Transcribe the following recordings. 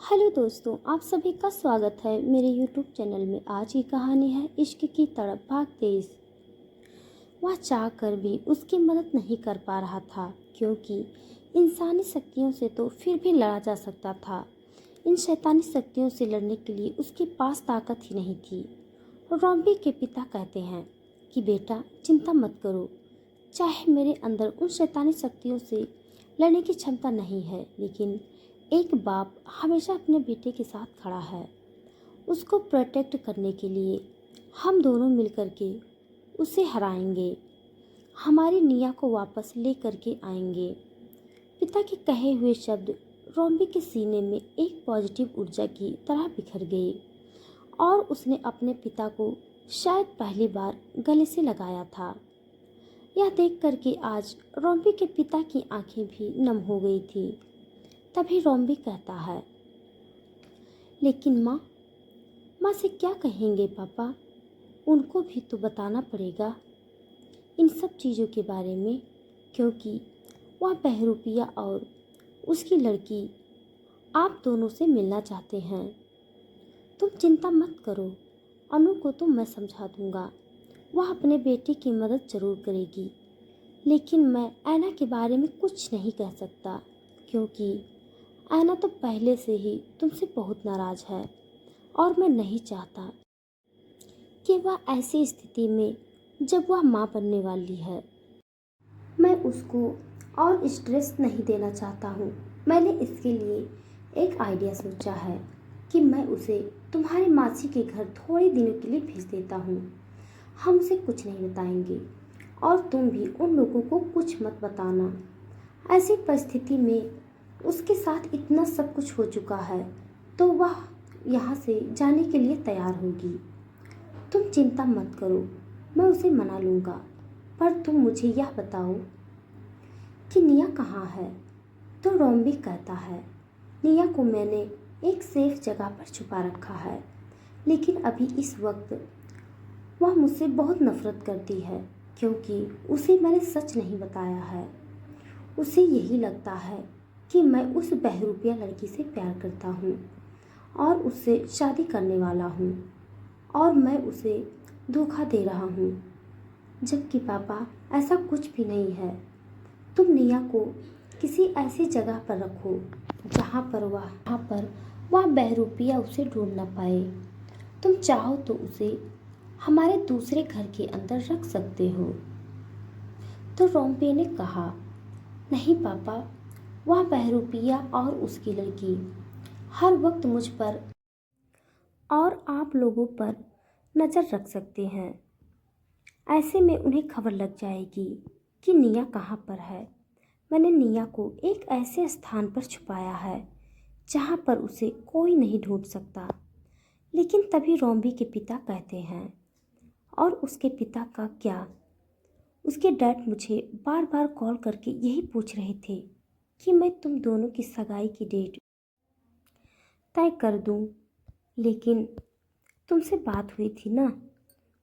Hello दोस्तों, आप सभी का स्वागत है मेरे यूट्यूब चैनल में। आज की कहानी है इश्क की तड़प भाग 23। वह चाह कर भी उसकी मदद नहीं कर पा रहा था, क्योंकि इंसानी शक्तियों से तो फिर भी लड़ा जा सकता था। इन शैतानी शक्तियों से लड़ने के लिए उसके पास ताकत ही नहीं थी। रॉम्बी के पिता कहते हैं कि बेटा चिंता मत करो, चाहे मेरे अंदर उन शैतानी शक्तियों से लड़ने की क्षमता नहीं है, लेकिन एक बाप हमेशा अपने बेटे के साथ खड़ा है। उसको प्रोटेक्ट करने के लिए हम दोनों मिलकर के उसे हराएंगे, हमारी निया को वापस ले करके आएंगे। पिता के कहे हुए शब्द रॉम्बी के सीने में एक पॉजिटिव ऊर्जा की तरह बिखर गए और उसने अपने पिता को शायद पहली बार गले से लगाया था। यह देख करके आज रॉम्बी के पिता की आंखें भी नम हो गई थी। तभी रॉम्बी कहता है, लेकिन माँ से क्या कहेंगे पापा? उनको भी तो बताना पड़ेगा इन सब चीज़ों के बारे में, क्योंकि वह बहरूपिया और उसकी लड़की आप दोनों से मिलना चाहते हैं। तुम चिंता मत करो, अनु को तो मैं समझा दूंगा, वह अपने बेटे की मदद ज़रूर करेगी। लेकिन मैं ऐना के बारे में कुछ नहीं कह सकता, क्योंकि ऐना तो पहले से ही तुमसे बहुत नाराज़ है और मैं नहीं चाहता कि वह ऐसी स्थिति में जब वह माँ बनने वाली है, मैं उसको और स्ट्रेस नहीं देना चाहता हूँ। मैंने इसके लिए एक आइडिया सोचा है कि मैं उसे तुम्हारी मासी के घर थोड़े दिनों के लिए भेज देता हूँ। हम उसे कुछ नहीं बताएंगे और तुम भी उन लोगों को कुछ मत बताना। ऐसी परिस्थिति में उसके साथ इतना सब कुछ हो चुका है तो वह यहाँ से जाने के लिए तैयार होगी। तुम चिंता मत करो, मैं उसे मना लूँगा, पर तुम मुझे यह बताओ कि निया कहाँ है? तो रॉम्बी कहता है, निया को मैंने एक सेफ जगह पर छुपा रखा है, लेकिन अभी इस वक्त वह मुझसे बहुत नफरत करती है, क्योंकि उसे मैंने सच नहीं बताया है। उसे यही लगता है कि मैं उस बहरूपिया लड़की से प्यार करता हूँ और उससे शादी करने वाला हूँ और मैं उसे धोखा दे रहा हूँ, जबकि पापा ऐसा कुछ भी नहीं है। तुम निया को किसी ऐसी जगह पर रखो जहाँ पर वह बहरूपिया उसे ढूंढ ना पाए। तुम चाहो तो उसे हमारे दूसरे घर के अंदर रख सकते हो। तो रॉम्बी ने कहा, नहीं पापा, वह बहरूपिया और उसकी लड़की हर वक्त मुझ पर और आप लोगों पर नज़र रख सकते हैं। ऐसे में उन्हें खबर लग जाएगी कि निया कहाँ पर है। मैंने निया को एक ऐसे स्थान पर छुपाया है जहाँ पर उसे कोई नहीं ढूंढ सकता। लेकिन तभी रॉम्बी के पिता कहते हैं, और उसके पिता का क्या? उसके डैड मुझे बार बार कॉल करके यही पूछ रहे थे कि मैं तुम दोनों की सगाई की डेट तय कर दूं, लेकिन तुमसे बात हुई थी ना,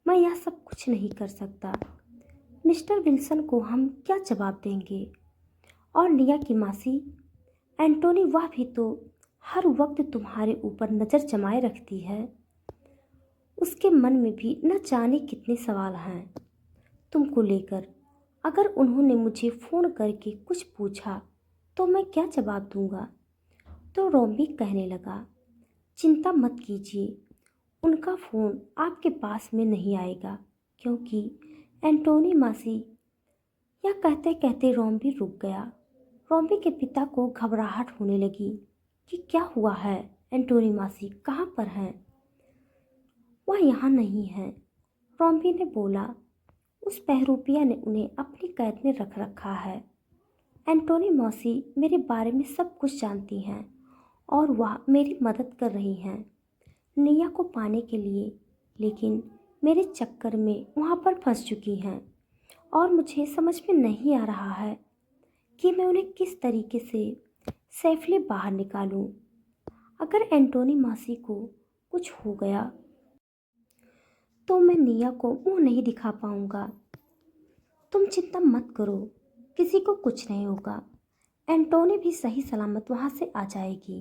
मैं यह सब कुछ नहीं कर सकता। मिस्टर विल्सन को हम क्या जवाब देंगे? और निया की मासी एंटोनी, वह भी तो हर वक्त तुम्हारे ऊपर नज़र जमाए रखती है। उसके मन में भी न जाने कितने सवाल हैं तुमको लेकर। अगर उन्होंने मुझे फ़ोन करके कुछ पूछा तो मैं क्या जवाब दूंगा? तो रॉम्बी कहने लगा, चिंता मत कीजिए, उनका फ़ोन आपके पास में नहीं आएगा, क्योंकि एंटोनी मासी। यह कहते कहते रॉम्बी रुक गया। रॉम्बी के पिता को घबराहट होने लगी कि क्या हुआ है, एंटोनी मासी कहाँ पर हैं? वह यहाँ नहीं है, रॉम्बी ने बोला। उस बहरूपिया ने उन्हें अपनी कैद में रख रखा है। एंटोनी मौसी मेरे बारे में सब कुछ जानती हैं और वह मेरी मदद कर रही हैं निया को पाने के लिए, लेकिन मेरे चक्कर में वहाँ पर फंस चुकी हैं और मुझे समझ में नहीं आ रहा है कि मैं उन्हें किस तरीके से सेफली बाहर निकालूं। अगर एंटोनी मौसी को कुछ हो गया तो मैं निया को मुंह नहीं दिखा पाऊंगा। तुम चिंता मत करो, किसी को कुछ नहीं होगा। एंटोनी भी सही सलामत वहाँ से आ जाएगी।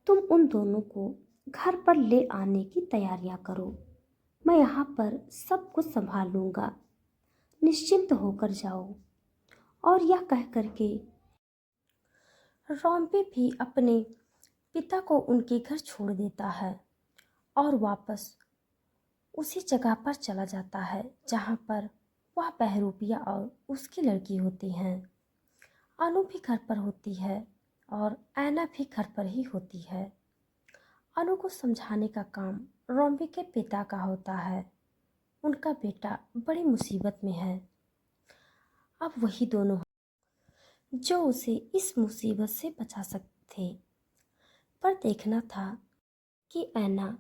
तुम उन दोनों को घर पर ले आने की तैयारियां करो, मैं यहाँ पर सब कुछ संभाल लूँगा, निश्चिंत होकर जाओ। और यह कह करके रोम्बे भी अपने पिता को उनके घर छोड़ देता है और वापस उसी जगह पर चला जाता है जहाँ पर वह बहरूपिया और उसकी लड़की होती हैं। अनु भी घर पर होती है और ऐना भी घर पर ही होती है। अनु को समझाने का काम रोम्बे के पिता का होता है। उनका बेटा बड़ी मुसीबत में है। अब वही दोनों जो उसे इस मुसीबत से बचा सकते थे, पर देखना था कि ऐना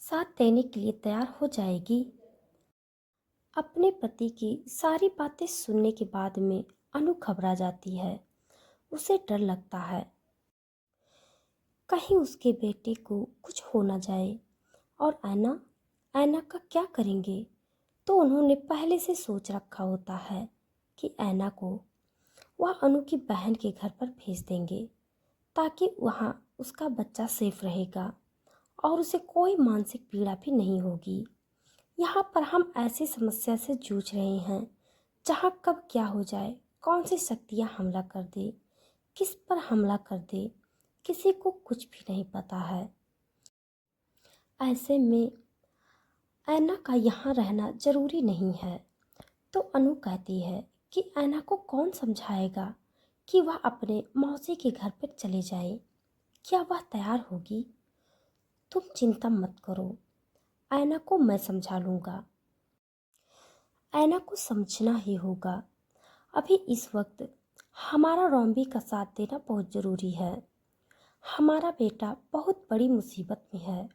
साथ देने के लिए तैयार हो जाएगी। अपने पति की सारी बातें सुनने के बाद में अनु घबरा जाती है। उसे डर लगता है कहीं उसके बेटे को कुछ हो ना जाए। और ऐना का क्या करेंगे? तो उन्होंने पहले से सोच रखा होता है कि ऐना को वह अनु की बहन के घर पर भेज देंगे ताकि वहाँ उसका बच्चा सेफ रहेगा और उसे कोई मानसिक पीड़ा भी नहीं होगी। यहाँ पर हम ऐसी समस्या से जूझ रहे हैं जहाँ कब क्या हो जाए, कौन सी शक्तियाँ हमला कर दे, किस पर हमला कर दे, किसी को कुछ भी नहीं पता है। ऐसे में ऐना का यहाँ रहना जरूरी नहीं है। तो अनु कहती है कि ऐना को कौन समझाएगा कि वह अपने मौसी के घर पर चले जाए। क्या वह तैयार होगी? तुम चिंता मत करो, ऐना को मैं समझा लूँगा। ऐना को समझना ही होगा। अभी इस वक्त हमारा रोम्बी का साथ देना बहुत ज़रूरी है। हमारा बेटा बहुत बड़ी मुसीबत में है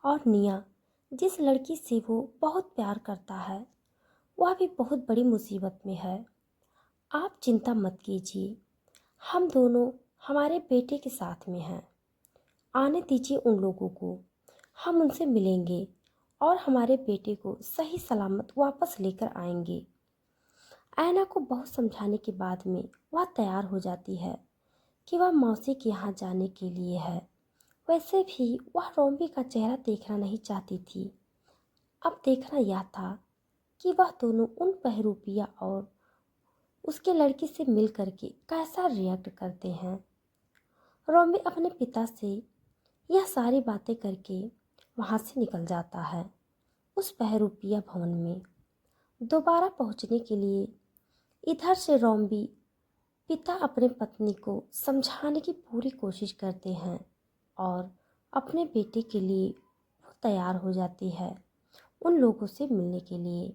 और निया जिस लड़की से वो बहुत प्यार करता है वह भी बहुत बड़ी मुसीबत में है। आप चिंता मत कीजिए, हम दोनों हमारे बेटे के साथ में हैं। आने दीजिए उन लोगों को, हम उनसे मिलेंगे और हमारे बेटे को सही सलामत वापस लेकर आएंगे। ऐना को बहुत समझाने के बाद में वह तैयार हो जाती है कि वह मौसी के यहाँ जाने के लिए है। वैसे भी वह रोम्बी का चेहरा देखना नहीं चाहती थी। अब देखना यह था कि वह दोनों उन बहरूपिया और उसके लड़की से मिल करके कैसा रिएक्ट करते हैं। रोम्बी अपने पिता से यह सारी बातें करके वहाँ से निकल जाता है। उस बहरूपिया भवन में दोबारा पहुँचने के लिए इधर से रोम्बी पिता अपने पत्नी को समझाने की पूरी कोशिश करते हैं और अपने बेटे के लिए वो तैयार हो जाती है उन लोगों से मिलने के लिए।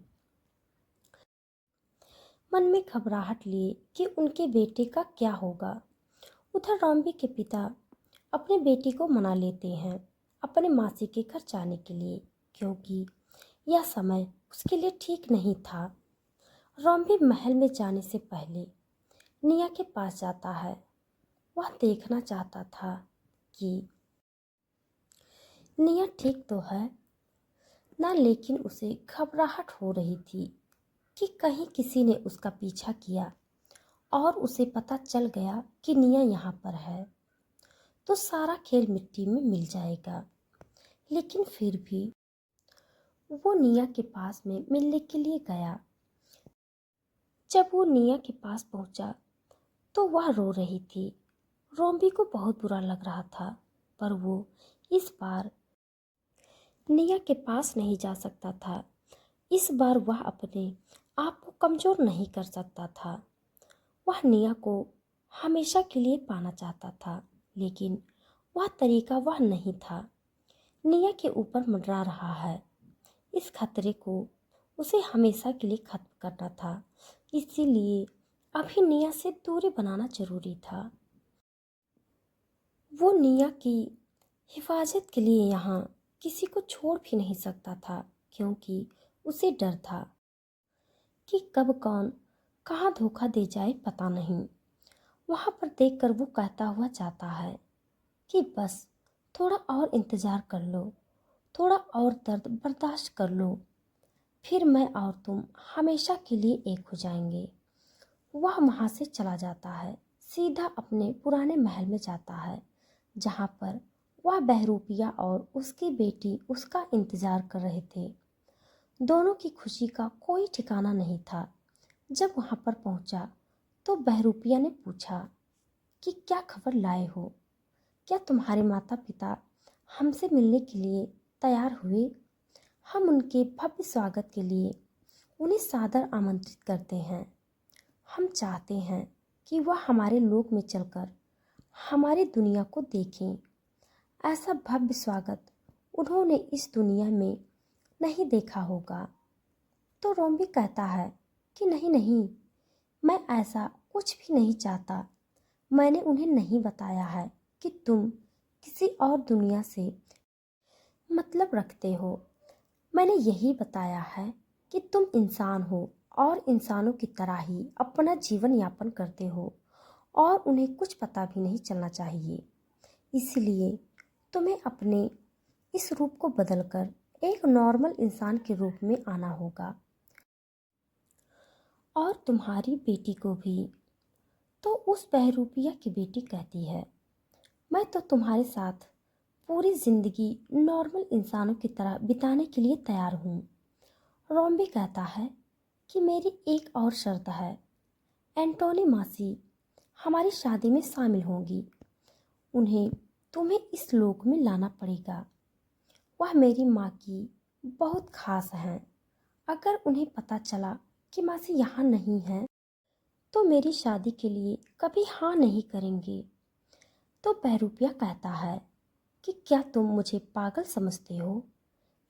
मन में घबराहट लिए कि उनके बेटे का क्या होगा। उधर रोम्बी के पिता अपने बेटी को मना लेते हैं अपने मासी के घर जाने के लिए, क्योंकि यह समय उसके लिए ठीक नहीं था। रोम्बी महल में जाने से पहले निया के पास जाता है। वह देखना चाहता था कि निया ठीक तो है ना, लेकिन उसे घबराहट हो रही थी कि कहीं किसी ने उसका पीछा किया और उसे पता चल गया कि निया यहाँ पर है तो सारा खेल मिट्टी में मिल जाएगा। लेकिन फिर भी वो निया के पास में मिलने के लिए गया। जब वो निया के पास पहुंचा तो वह रो रही थी। रोम्बी को बहुत बुरा लग रहा था, पर वो इस बार निया के पास नहीं जा सकता था। इस बार वह अपने आप को कमज़ोर नहीं कर सकता था। वह निया को हमेशा के लिए पाना चाहता था, लेकिन वह तरीका वह नहीं था। निया के ऊपर मंडरा रहा है, इस खतरे को उसे हमेशा के लिए खत्म करना था। इसीलिए अभी निया से दूरी बनाना जरूरी था। वो निया की हिफाजत के लिए यहाँ किसी को छोड़ भी नहीं सकता था, क्योंकि उसे डर था कि कब कौन कहाँ धोखा दे जाए पता नहीं। वहाँ पर देखकर वो कहता हुआ जाता है कि बस थोड़ा और इंतज़ार कर लो, थोड़ा और दर्द बर्दाश्त कर लो, फिर मैं और तुम हमेशा के लिए एक हो जाएंगे। वह वहाँ से चला जाता है, सीधा अपने पुराने महल में जाता है जहाँ पर वह बहरूपिया और उसकी बेटी उसका इंतजार कर रहे थे। दोनों की खुशी का कोई ठिकाना नहीं था। जब वहाँ पर पहुँचा तो बहरूपिया ने पूछा कि क्या खबर लाए हो? क्या तुम्हारे माता पिता हमसे मिलने के लिए तैयार हुए? हम उनके भव्य स्वागत के लिए उन्हें सादर आमंत्रित करते हैं। हम चाहते हैं कि वह हमारे लोक में चलकर हमारी दुनिया को देखें। ऐसा भव्य स्वागत उन्होंने इस दुनिया में नहीं देखा होगा। तो रोम्बी कहता है कि नहीं नहीं, मैं ऐसा कुछ भी नहीं चाहता। मैंने उन्हें नहीं बताया है कि तुम किसी और दुनिया से मतलब रखते हो। मैंने यही बताया है कि तुम इंसान हो और इंसानों की तरह ही अपना जीवन यापन करते हो और उन्हें कुछ पता भी नहीं चलना चाहिए। इसलिए तुम्हें अपने इस रूप को बदलकर एक नॉर्मल इंसान के रूप में आना होगा। और तुम्हारी बेटी को भी। तो उस बहरूपिया की बेटी कहती है, मैं तो तुम्हारे साथ पूरी ज़िंदगी नॉर्मल इंसानों की तरह बिताने के लिए तैयार हूँ। रोम्बी कहता है कि मेरी एक और शर्त है। एंटोनी मासी हमारी शादी में शामिल होंगी। उन्हें तुम्हें इस लोक में लाना पड़ेगा। वह मेरी माँ की बहुत खास हैं। अगर उन्हें पता चला कि मासी यहाँ नहीं है तो मेरी शादी के लिए कभी हाँ नहीं करेंगे। तो बहरूपिया कहता है कि क्या तुम मुझे पागल समझते हो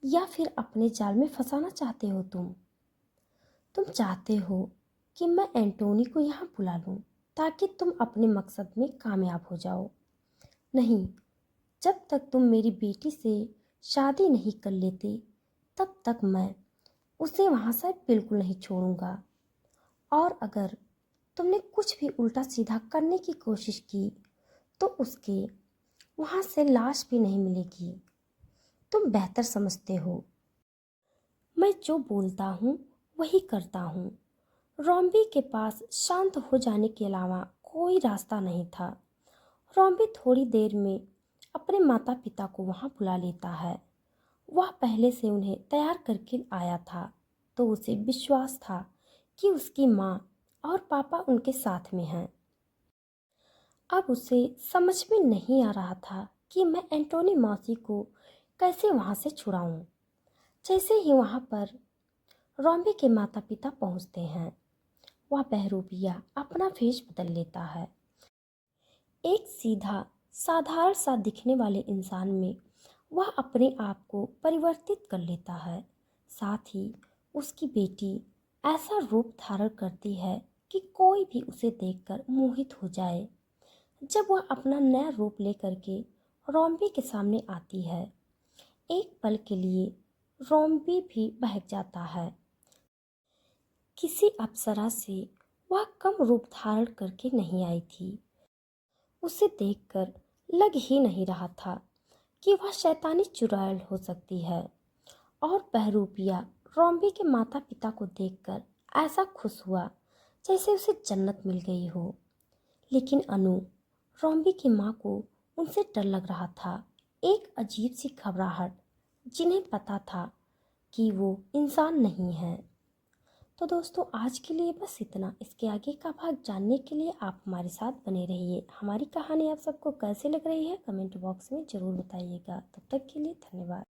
या फिर अपने जाल में फंसाना चाहते हो? तुम चाहते हो कि मैं एंटोनी को यहाँ बुला लूँ ताकि तुम अपने मकसद में कामयाब हो जाओ। नहीं, जब तक तुम मेरी बेटी से शादी नहीं कर लेते तब तक मैं उसे वहाँ से बिल्कुल नहीं छोड़ूंगा। और अगर तुमने कुछ भी उल्टा सीधा करने की कोशिश की तो उसके वहाँ से लाश भी नहीं मिलेगी। तुम बेहतर समझते हो। मैं जो बोलता हूँ वही करता हूँ। रोम्बी के पास शांत हो जाने के अलावा कोई रास्ता नहीं था। रोम्बी थोड़ी देर में अपने माता पिता को वहाँ बुला लेता है। वह पहले से उन्हें तैयार करके आया था, तो उसे विश्वास था कि उसकी माँ और पापा उनके साथ में हैं। अब उसे समझ में नहीं आ रहा था कि मैं एंटोनी मौसी को कैसे वहाँ से छुड़ाऊँ। जैसे ही वहाँ पर रोम्बी के माता पिता पहुँचते हैं, वह बहरूपिया अपना वेश बदल लेता है। एक सीधा साधारण सा दिखने वाले इंसान में वह अपने आप को परिवर्तित कर लेता है। साथ ही उसकी बेटी ऐसा रूप धारण करती है कि कोई भी उसे देखकर मोहित हो जाए। जब वह अपना नया रूप लेकर के रोम्बी के सामने आती है, एक पल के लिए रोम्बी भी बहक जाता है। किसी अप्सरा से वह कम रूप धारण करके नहीं आई थी। उसे देखकर लग ही नहीं रहा था कि वह शैतानी चुड़ैल हो सकती है। और बहरूपिया रोम्बी के माता पिता को देखकर ऐसा खुश हुआ जैसे उसे जन्नत मिल गई हो। लेकिन अनु, रोम्बी की माँ को उनसे डर लग रहा था। एक अजीब सी घबराहट, जिन्हें पता था कि वो इंसान नहीं है। तो दोस्तों, आज के लिए बस इतना। इसके आगे का भाग जानने के लिए आप हमारे साथ बने रहिए। हमारी कहानी आप सबको कैसे लग रही है कमेंट बॉक्स में ज़रूर बताइएगा। तब तक के लिए धन्यवाद।